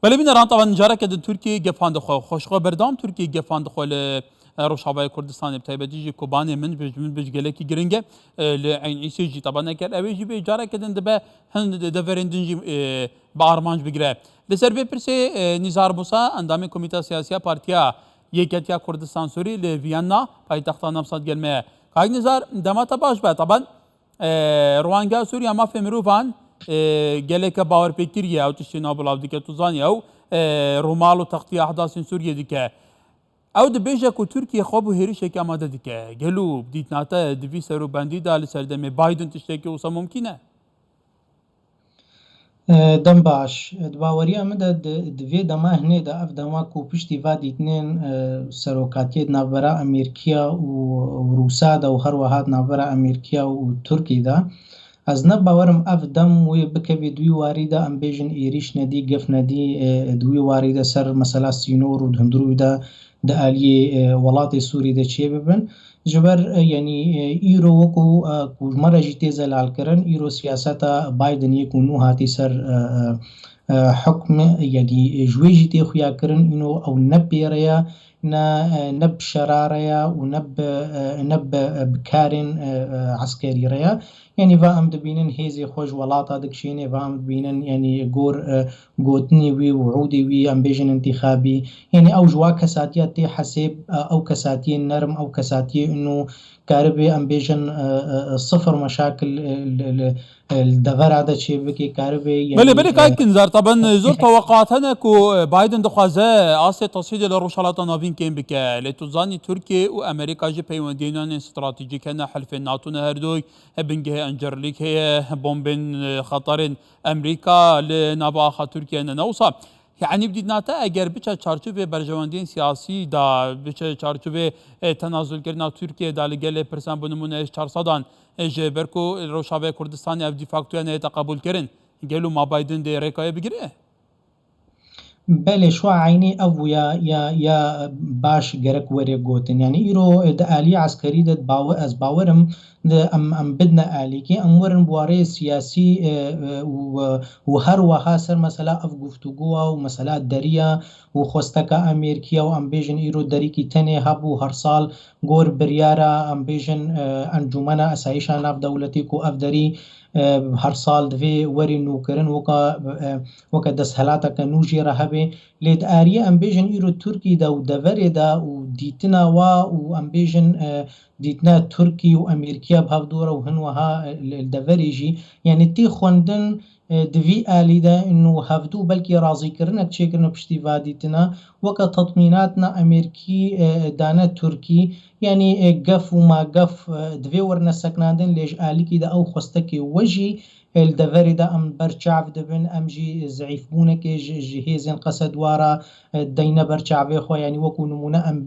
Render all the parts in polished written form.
بله بین ران طبعا جاره که ترکیه گفاند خو خوشخو بردام ترکیه گفاند خو روشاوای کردستان بتایبتی کوبان من بج گله کی گرینگه لعین عیسی جی طبعا اگر اویجی به جاره که دنده هند دفرندنجی با ارمانج بگیره لسر به پرسه نیزار بوسا اندام کمیته سیاسی پارتیا یکیتیا کردستان سوری لویانا پایتخت نمساد گلمه کاغ نزار دماتا باش به طبعا روانگا سوریا ما فمروفان gelek باور پکریه او تشتی نابلاو دیگه تو زانی او رومال و تختی احداث سوریه دیگه او د بیجه کو ترکیه خوب هری شک آماده دیگه گلو دیت ناتا دوی سرو بندی دال سردم بایدن تشتی که اوسا ممکنه دم باش باوری امده دوی دما هنه دا اف دما کو پشتی و دیتنین سروکاتی نابرا امریکیا و روسا دا و هر وحاد نابرا امریکیا و ترکی دا از نه باورم اف دم وی بکوی دوی واری دا ام بیجن ایریش ندی گف ندی دوی واری دا سر مثلا سینور و دهندروی دا آلی ولات سوری دا چیه ببن جبر یعنی ایرو وکو کوجمره جی تیزه لال کرن ایرو سیاست بایدن یکو نو هاتی سر حکم یعنی جوی جی تی خویا کرن اینو او نبیریا نب شراريا ونب بكارن عسكري ريا يعني فام دبينن هيزي خوش ولاطة دكشيني فام دبينن يعني جور جوتني وي وعودي وي ام بيجن انتخابي يعني او جوا كساتيات تي حسب او كساتي نرم او كساتي انه كاربي ام بيجن صفر مشاكل الدفر هذا شيء بكي كاربي يعني بلي كايكن زار طبعا زور توقعاتنا كو بايدن دخوازه آسي تصيد لروشالات نافين كين بك لتوزاني تركيا وامريكا جي بيوندينان استراتيجيك هنا حلف الناتو نهردوي بنجه انجرليك هي بومبين خطرين امريكا لناباخا تركيا نوصا يعني بديت ناتا اگر بچه چارچوب برجواندین سیاسی دا بچه چارچوب تنازل کردن ترکیه دا لگل پرسان بنمونه 400 جبرکو روشاوه کردستان اف دیفاکتو نه تقبل کردن گلو ما بایدن دی ریکای بگیره بله شو عيني أو يا باش جرك وري جوتن يعني إيرو ده آلية عسكري ده از باورم ده أم بدنا آلي كي أمورن بواري سياسي وهر وهاسر مثلا أف گفتگوها ومثلا دريا وخوستكا أمريكيا وأم بيجن إيرو دري كي تاني هابو هر سال غور بريارا أم بيجن أنجمنا أسايشا ناف دولتي كو أفدري هر سال دوی وری نوکرن وکا دسهلاتا که نوجی رهبه لید آریه ام بیجن ایرو ترکی دا و دوری دا و دیتنا و ام بیجن دیتنا ترکی و امریکیا بهاف دوره و هنوها الدوری جی یعنی تی خوندن دوی آلی دا انو هفدو بلکی رازی کرنک چه کرنه پشتی وادیتنا وکا تطمیناتنا امریکی دانا ترکی يعني قف وما قف دوی ورنا سكناندن ليش آليكي دا أو خستكي وجي الدفري دا أم برشعف دبن أم جي زعيف بونك جهيزن قصد وارا دينا برشعفي خو يعني وكو نمونا أم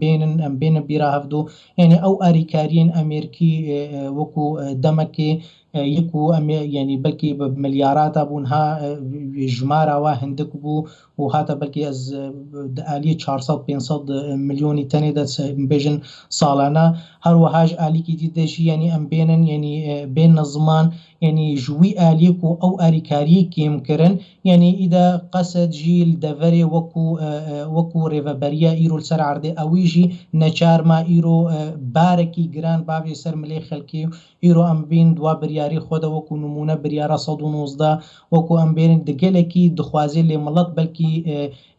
بين بيرا هفدو يعني أو أريكاريين أمريكي وكو دمكي يكو يعني بلكي بمليارات بونها جمارة واهندك بو وهذا بلكي از آلية 400-500 مليوني تاني دا بيجن صالنا هر وهاج آلي كي ديدشي يعني أم بينن يعني بين الزمان يعني جوي آليكو أو أريكاري كيم كرن يعني إذا قصد جيل دفري وكو ريفابريا إيرو السر عرضي أويجي نچار ما إيرو باركي جران بابي سر ملي خلقي إيرو أم بين دوا برياري خودا وكو نمونا بريارا 119 وكو أم بين دقلكي دخوازي اللي ملط بلكي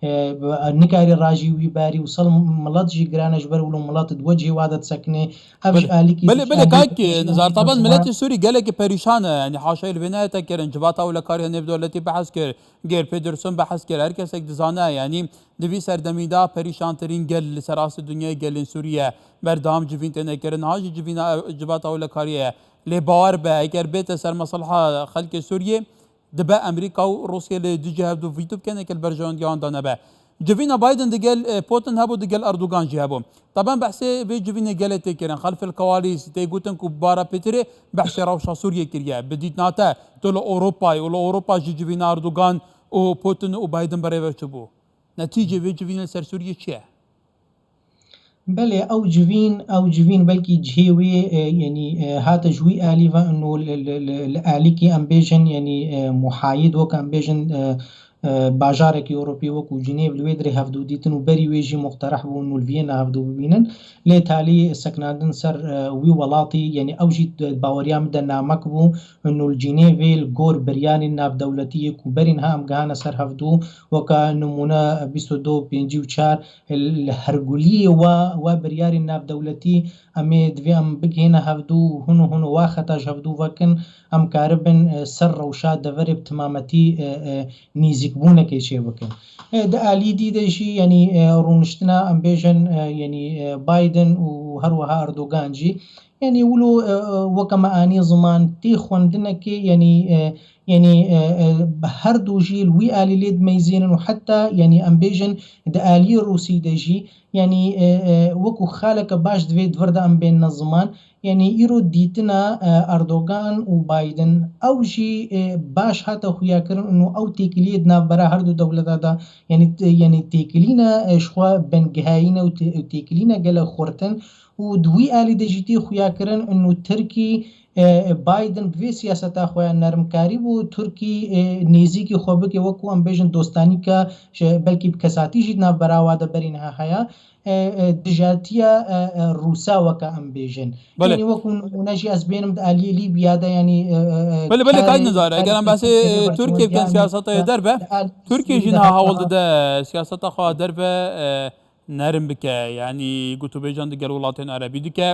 نكاري راجي ويباري وصل ملط جي جران جبر ولو ملط دوجي وادت سكني أفش آليكي بله كاك نزار طبعا ملت سوري قالك بريشانة يعني حاشا البناية تكر انجباطا ولا كاري هنف دولتي بحث كر غير بيدرسون بحث كر هر كسك دزانه يعني دوی سردمیدا پریشان ترین گل سراس دنیا گل سوریه بردام جوین تنکرن هاج جوین جبات اول کاریه لبار به اگر بیت سر مصلحه خلق سوریه دبا امریکا و روسیه لدیجه هفدو فيتو بكن اكل برجان ديان دانبا جوینا بايدن دقل بوتن هبو دقل اردوغان جي هبو طبعا بحثي في جوينا قالت تكرن خلف الكواليس تيغوتن كبارا بيتري بحثي روشا سوريا كريا بديت ناتا تولو اوروبا جي جوينا اردوغان و بوتن و بايدن بريفر تبو نتيجة في جوين سر سوريا چيه؟ بله او جوين بلكي جهوي يعني هذا جوي آلي انه الآلي كي ام بيجن يعني محايد وك ام بيجن باژارێکی ئۆرۆپی وەکو جنێڤ لەوێ درێ هەفتوو دیتن و بەری وێژی مقتەرەح بوون و ڤێنە هەفتوو ببینن لێ تالی سەکناندن سەر وی وڵاتی یعنی ئەوژی باوەریان بدە نامەک بوو جنێڤێ گۆر بریانی ناودەولەتی و بەرین هەم گەهانە سەر هەفتوو وەکە نمونە 22 هەرگولی وا بریاری ناودەولەتی ئەمێ دوێ ئەم بگهێنە هەفتوو هون وا خەتاش هەفتوو وەکن ئەم کارە بن سەر ڕەوشا دەڤەرێ تمامەتی نزیکبوونەکەی چێ بکەن ئالی دیدەژی ینی ڕوونشتنا ئەم بێژن ینی بایدن و هەروەها ئەردۆگانجی ینی ولو وەکەمە ئانی زمان تی خوێندنەکەی ینی هەردوو ژیل وی ئالی لێ دمەیزێنن و حتا ینی ئەم بێژن ئالی ڕووسی دەژی ینی وەکو خالەکە باش دوێت وەردە ئەم بێنە زمان ینی ئیرۆ دیتنە ئەردۆگان و بایدن ئەوژی باش هاتە خویاکردن و ئەو تێکلیت ناوبەرە هەردوو دەوڵەتەدا ینی تێکلینە شخوا بەنگهایینە و تێکلینە گەلە خورتن و دوی ئالی دەژیتی خویاکردن و ترکی بایدن بێ سیاسەتا خۆیان نەرمکاری بوو تورکی نێزیکی خۆ بکێ وەکو ئەم بێژن دۆستانی کە بەلکی کەساتیژی ناوبەراوادە بەرینها هەیە دژاتیە ڕووساوەکە ئەم بێژن وەکو نەژی ئەس بێنم ئالی لیبیادا ینی کات نزارە ئەگەرم باسی تورکیە بکەن سیاسەتەیە دەربە تورکیژین هەوڵ دەدە سیاسەتە خوا دەربە نەرم بکە ینی گوتوبێژان دیگەر وڵاتین عەرەبی دیکە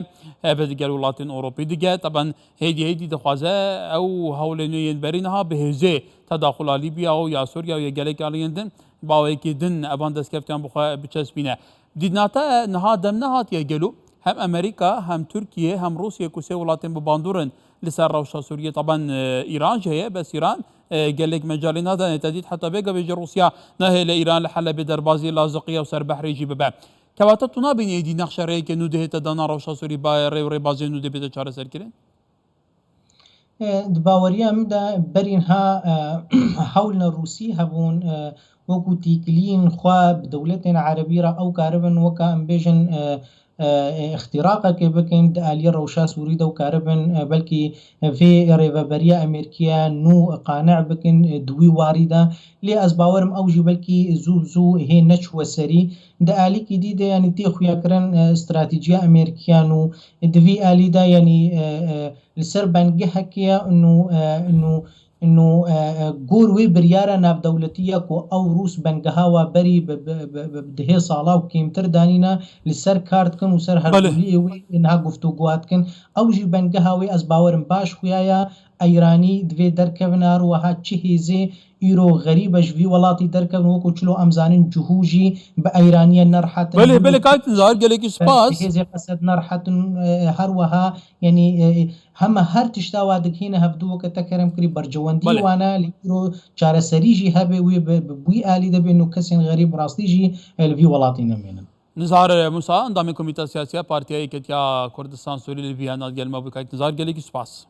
بە دیگەر وڵاتین ئۆڕۆپی دیگە طبعا هێدی دەخوازە ئەو هەوڵێ نوێیان بەرینەها بەهێزێ تەداخڵا لیبیا و یا سووریا و یەگەلێک ئاڵێندن باوەیەکی دن ئەوان دەستکەفتیان بچەسبینە دیدناتە نەها دەم نەهاتیە گەلو هم ئەمریکا هم تورکیە هم رووسیا و سێ وڵاتین بباندورن لەسەر ڕەوشە سووریە طبعا ئیران هەیە بەس ئیران gelek mejalê nadane te dît heta vêga bêje Rûsya nehê li Îran li Helebê derbazî Laziqiya û serbehrê jî bibe. Kevata tu nabînî êdî nexşereyeke nû dihête dana Rewşa Sûrî rê û rêbaziyên nû dê bête çareserkirin? Di baweriya min de berînha hewlên Rûsî hebûn wekû tîkiliyên xwe bi dewletên Erebî re ew karibin weka em bêjin اختراقێکی بکەین ئالی ڕەوشا سووریدا و کارەبن بەلکی vê rêveberiya Amerîkiya nû qanec bikin duwî warî de lê ez bawerim ew jî belkî zû hê neçûwe serî di alîkî dî de yanî tê xuyakirin stratîjiya Amerîkiyan û di vî alî de yanî li ser bengeheke انه گور وی بریاره ناودولتیه کو او روس بنگها و بری بدهه سالا و کمتر دانینا لسر کارت کن و سر هرگولی وی انها گفتگوات کن او جی بنگها وی از باورم باش خویایا ایرانی دوی درکونار و ها چه هیزه ایرو غریبش وی ولاتی درکون وکو چلو امزانین جهوجی با ایرانی نرحتن بله کایت نزار گلکی سپاس هیزه قصد نرحتن هر وها یعنی همه هر تشتاوا دکینه هفدو وکا تکرم کری برجواندی وانا لیرو چاره سریجی هبه وی بوی آلی ده بینو کسین غریب راستی جی الوی ولاتی نمینن نزار موسا اندامی کمیته سیاسی پارتیایی کتیا کردستان سوری لویانا گلما بکایت نزار گلکی سپاس